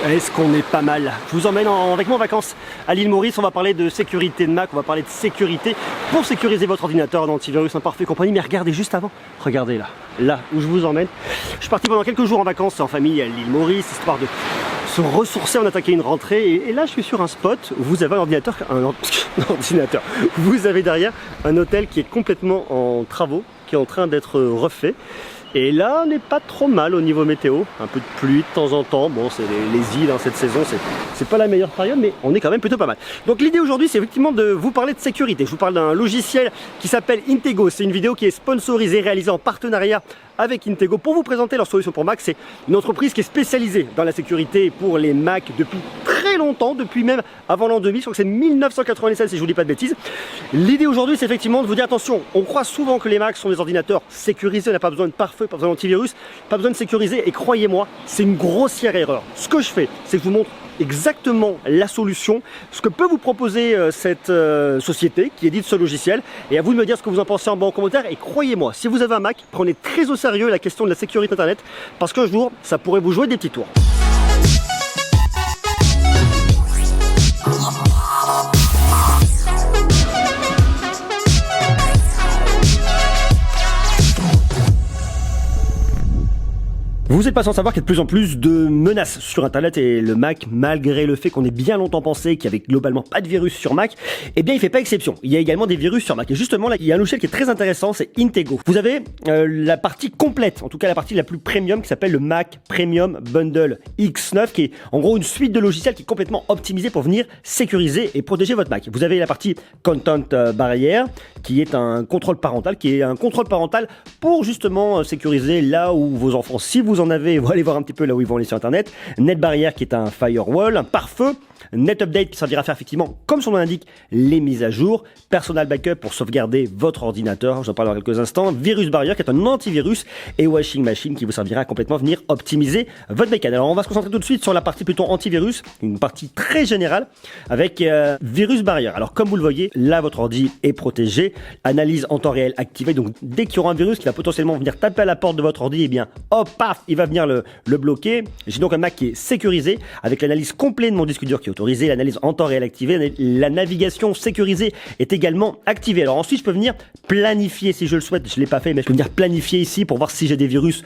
Est-ce qu'on est pas mal? Je vous emmène avec moi en vacances à l'île Maurice. On va parler de sécurité de Mac, on va parler de sécurité pour sécuriser votre ordinateur d'antivirus, imparfait et compagnie. Mais regardez juste avant, regardez là où je vous emmène. Je suis parti pendant quelques jours en vacances en famille à l'île Maurice, histoire de se ressourcer, on attaquait une rentrée. Et là, je suis sur un spot où vous avez un ordinateur, vous avez derrière un hôtel qui est complètement en travaux, qui est en train d'être refait. Et là, on n'est pas trop mal au niveau météo. Un peu de pluie de temps en temps. Bon, c'est les îles, hein, cette saison, c'est pas la meilleure période, mais on est quand même plutôt pas mal. Donc l'idée aujourd'hui, c'est effectivement de vous parler de sécurité. Je vous parle d'un logiciel qui s'appelle Intego. C'est une vidéo qui est sponsorisée, réalisée en partenariat avec Intego pour vous présenter leur solution pour Mac. C'est une entreprise qui est spécialisée dans la sécurité pour les Mac depuis très longtemps, depuis même avant l'an 2000. Je crois que c'est 1997 si je vous dis pas de bêtises. L'idée aujourd'hui, c'est effectivement de vous dire attention, on croit souvent que les Macs sont des ordinateurs sécurisés, on n'a pas besoin de pare-feu, pas besoin d'antivirus, pas besoin de sécuriser, et croyez-moi, c'est une grossière erreur. Ce que je fais, c'est que je vous montre exactement la solution, ce que peut vous proposer cette société qui édite ce logiciel, et à vous de me dire ce que vous en pensez en bas en commentaire. Et croyez-moi, si vous avez un Mac, prenez très au sérieux la question de la sécurité internet, parce qu'un jour ça pourrait vous jouer des petits tours. Vous n'êtes pas sans savoir qu'il y a de plus en plus de menaces sur Internet, et le Mac, malgré le fait qu'on ait bien longtemps pensé qu'il n'y avait globalement pas de virus sur Mac, eh bien il ne fait pas exception. Il y a également des virus sur Mac. Et justement là, il y a un logiciel qui est très intéressant, c'est Intego. Vous avez la partie complète, en tout cas la partie la plus premium, qui s'appelle le Mac Premium Bundle X9, qui est en gros une suite de logiciels qui est complètement optimisée pour venir sécuriser et protéger votre Mac. Vous avez la partie Content Barrier, qui est un contrôle parental, pour justement sécuriser là où vos enfants, si vous en avez, vous allez voir un petit peu là où ils vont aller sur internet. NetBarrier qui est un firewall, un pare-feu. NetUpdate qui servira à faire effectivement, comme son nom l'indique, les mises à jour. Personal Backup pour sauvegarder votre ordinateur, j'en parle dans quelques instants. Virus Barrier qui est un antivirus, et Washing Machine qui vous servira à complètement venir optimiser votre backup. Alors on va se concentrer tout de suite sur la partie plutôt antivirus, une partie très générale avec Virus Barrier. Alors comme vous le voyez, là votre ordi est protégé, analyse en temps réel activée, donc dès qu'il y aura un virus qui va potentiellement venir taper à la porte de votre ordi, et bien hop, paf, il va venir le bloquer. J'ai donc un Mac qui est sécurisé avec l'analyse complète de mon disque dur qui est autorisé, l'analyse en temps réel activée, la navigation sécurisée est également activée. Alors ensuite, je peux venir planifier si je le souhaite, je ne l'ai pas fait, mais je peux venir planifier ici pour voir si j'ai des virus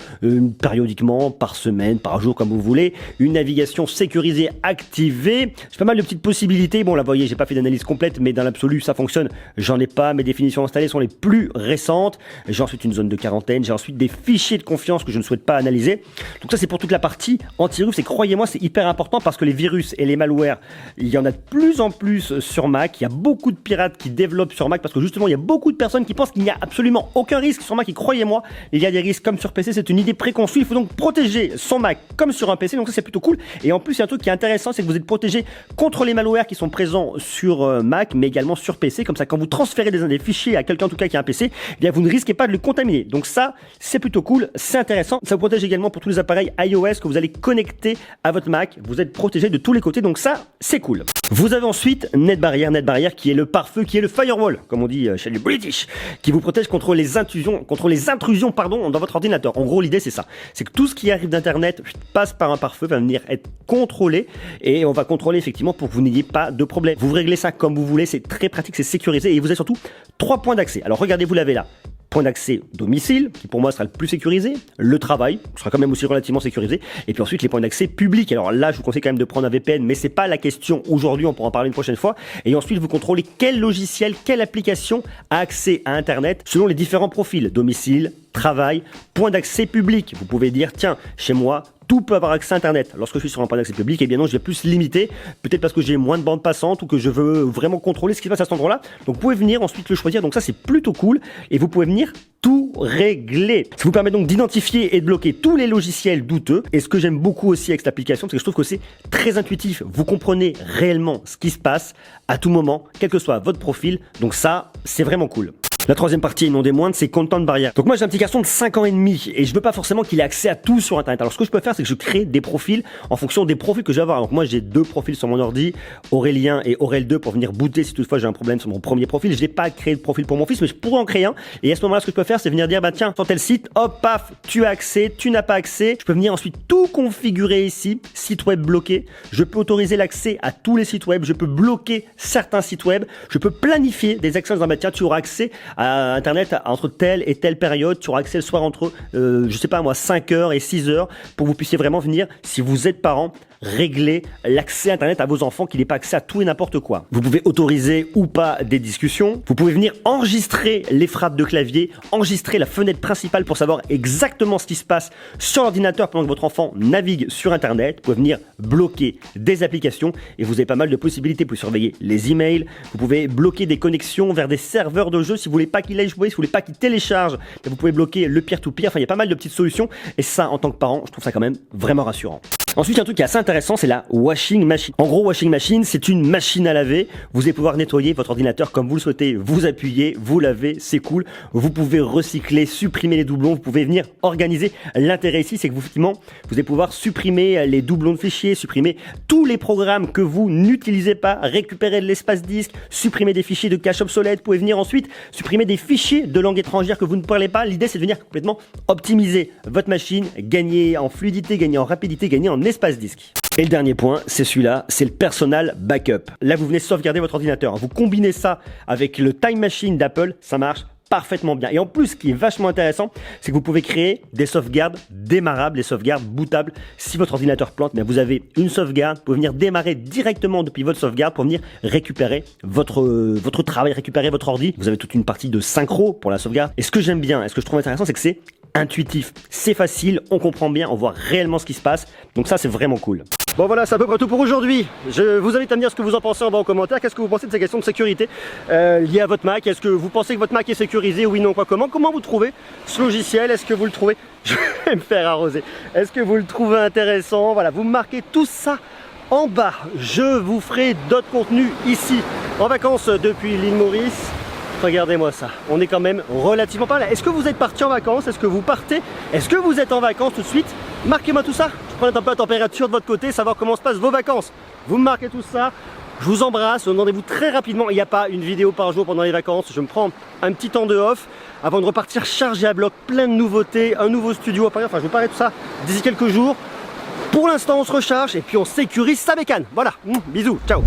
périodiquement, par semaine, par jour, comme vous voulez. Une navigation sécurisée activée. J'ai pas mal de petites possibilités. Bon, là, vous voyez, j'ai pas fait d'analyse complète, mais dans l'absolu, ça fonctionne. J'en ai pas. Mes définitions installées sont les plus récentes. J'ai ensuite une zone de quarantaine. J'ai ensuite des fichiers de confiance que je ne souhaite pas analyser. Donc ça, c'est pour toute la partie antivirus. Et croyez-moi, c'est hyper important parce que les virus et les malwares, il y en a de plus en plus sur Mac. Il y a beaucoup de pirates qui développent sur Mac parce que justement, il y a beaucoup de personnes qui pensent qu'il n'y a absolument aucun risque sur Mac. Et croyez-moi, il y a des risques comme sur PC. C'est une idée préconçue. Il faut donc protéger son Mac comme sur un PC. Donc ça, c'est plutôt cool. Et en plus, il y a un truc qui est intéressant, c'est que vous êtes protégé contre les malwares qui sont présents sur Mac, mais également sur PC. Comme ça, quand vous transférez des fichiers à quelqu'un en tout cas qui a un PC, eh bien vous ne risquez pas de le contaminer. Donc ça, c'est plutôt cool, c'est intéressant. Ça vous protège également pour tous les appareils iOS que vous allez connecter à votre Mac. Vous êtes protégé de tous les côtés. Donc ça, c'est cool. Vous avez ensuite NetBarrier qui est le pare-feu, qui est le firewall, comme on dit chez les British, qui vous protège contre les intrusions, dans votre ordinateur. En gros, l'idée c'est ça, c'est que tout ce qui arrive d'internet passe par un pare-feu, va venir être contrôlé, et on va contrôler effectivement pour que vous n'ayez pas de problème. Vous réglez ça comme vous voulez, c'est très pratique, c'est sécurisé, et vous avez surtout 3 points d'accès. Alors regardez, vous l'avez là. Point d'accès domicile, qui pour moi sera le plus sécurisé, le travail sera quand même aussi relativement sécurisé, et puis ensuite les points d'accès publics. Alors là, je vous conseille quand même de prendre un VPN, mais c'est pas la question aujourd'hui, on pourra en parler une prochaine fois. Et ensuite, vous contrôlez quel logiciel, quelle application a accès à Internet selon les différents profils, domicile, travail, point d'accès public. Vous pouvez dire, tiens, chez moi, tout peut avoir accès à Internet. Lorsque je suis sur un point d'accès public, eh bien non, je vais plus limiter, peut-être parce que j'ai moins de bande passante ou que je veux vraiment contrôler ce qui se passe à cet endroit-là. Donc vous pouvez venir ensuite le choisir. Donc ça, c'est plutôt cool. Et vous pouvez venir tout régler. Ça vous permet donc d'identifier et de bloquer tous les logiciels douteux. Et ce que j'aime beaucoup aussi avec cette application, c'est que je trouve que c'est très intuitif. Vous comprenez réellement ce qui se passe à tout moment, quel que soit votre profil. Donc ça, c'est vraiment cool. La troisième partie, et non des moindres, c'est content barrière. Donc moi j'ai un petit garçon de 5 ans et demi et je veux pas forcément qu'il ait accès à tout sur internet. Alors ce que je peux faire, c'est que je crée des profils en fonction des profils que je vais avoir. Donc moi j'ai 2 profils sur mon ordi, Aurélien et Aurel2 pour venir booter si toutefois j'ai un problème sur mon premier profil. Je n'ai pas créé de profil pour mon fils, mais je pourrais en créer un. Et à ce moment-là, ce que je peux faire, c'est venir dire, bah tiens, sur tel site, hop, paf, tu as accès, tu n'as pas accès. Je peux venir ensuite tout configurer ici, site web bloqué. Je peux autoriser l'accès à tous les sites web. Je peux bloquer certains sites web. Je peux planifier des actions dans tiens, tu auras accès à internet entre telle et telle période. Tu auras accès le soir entre, je sais pas moi, 5h et 6h pour que vous puissiez vraiment venir, si vous êtes parent, régler l'accès internet à vos enfants, qu'il n'ait pas accès à tout et n'importe quoi. Vous pouvez autoriser ou pas des discussions. Vous pouvez venir enregistrer les frappes de clavier, enregistrer la fenêtre principale pour savoir exactement ce qui se passe sur l'ordinateur pendant que votre enfant navigue sur internet. Vous pouvez venir bloquer des applications et vous avez pas mal de possibilités. Vous pouvez surveiller les emails, vous pouvez bloquer des connexions vers des serveurs de jeu si vous voulez pas qu'il aille jouer, si vous voulez pas qu'il télécharge, vous pouvez bloquer le peer-to-peer. Enfin, il y a pas mal de petites solutions et ça, en tant que parent, je trouve ça quand même vraiment rassurant. Ensuite, un truc qui est assez intéressant, c'est la washing machine. En gros, washing machine, c'est une machine à laver. Vous allez pouvoir nettoyer votre ordinateur comme vous le souhaitez. Vous appuyez, vous lavez, c'est cool. Vous pouvez recycler, supprimer les doublons. Vous pouvez venir organiser. L'intérêt ici, c'est que vous, effectivement, vous allez pouvoir supprimer les doublons de fichiers, supprimer tous les programmes que vous n'utilisez pas, récupérer de l'espace disque, supprimer des fichiers de cache obsolètes. Vous pouvez venir ensuite supprimer des fichiers de langue étrangère que vous ne parlez pas. L'idée, c'est de venir complètement optimiser votre machine, gagner en fluidité, gagner en rapidité, gagner en espace disque. Et le dernier point, c'est celui-là, c'est le personal backup. Là, vous venez sauvegarder votre ordinateur. Vous combinez ça avec le Time Machine d'Apple, ça marche parfaitement bien. Et en plus, ce qui est vachement intéressant, c'est que vous pouvez créer des sauvegardes démarrables, des sauvegardes bootables. Si votre ordinateur plante, mais vous avez une sauvegarde, vous pouvez venir démarrer directement depuis votre sauvegarde pour venir récupérer votre travail, récupérer votre ordi. Vous avez toute une partie de synchro pour la sauvegarde. Et ce que j'aime bien, et ce que je trouve intéressant, c'est que c'est intuitif, c'est facile, on comprend bien, on voit réellement ce qui se passe. Donc ça, c'est vraiment cool. Bon voilà, c'est à peu près tout pour aujourd'hui. Je vous invite à me dire ce que vous en pensez en bas en commentaire. Qu'est-ce que vous pensez de ces questions de sécurité liées à votre Mac? Est-ce que vous pensez que votre Mac est sécurisé? Oui, non, quoi, comment? Comment vous trouvez ce logiciel? Est-ce que vous le trouvez... Je vais me faire arroser. Est-ce que vous le trouvez intéressant? Voilà, vous marquez tout ça en bas. Je vous ferai d'autres contenus ici, en vacances depuis l'île Maurice. Regardez-moi ça, on est quand même relativement pas là. Est-ce que vous êtes parti en vacances? Est-ce que vous partez? Est-ce que vous êtes en vacances tout de suite? Marquez-moi tout ça. Je prends un peu la température de votre côté, savoir comment se passent vos vacances. Vous me marquez tout ça. Je vous embrasse, rendez-vous très rapidement. Il n'y a pas une vidéo par jour pendant les vacances. Je me prends un petit temps de off avant de repartir chargé à bloc, plein de nouveautés, un nouveau studio à Paris. Enfin, je vous parlerai de tout ça d'ici quelques jours. Pour l'instant, on se recharge et puis on sécurise sa bécane. Voilà, bisous, ciao.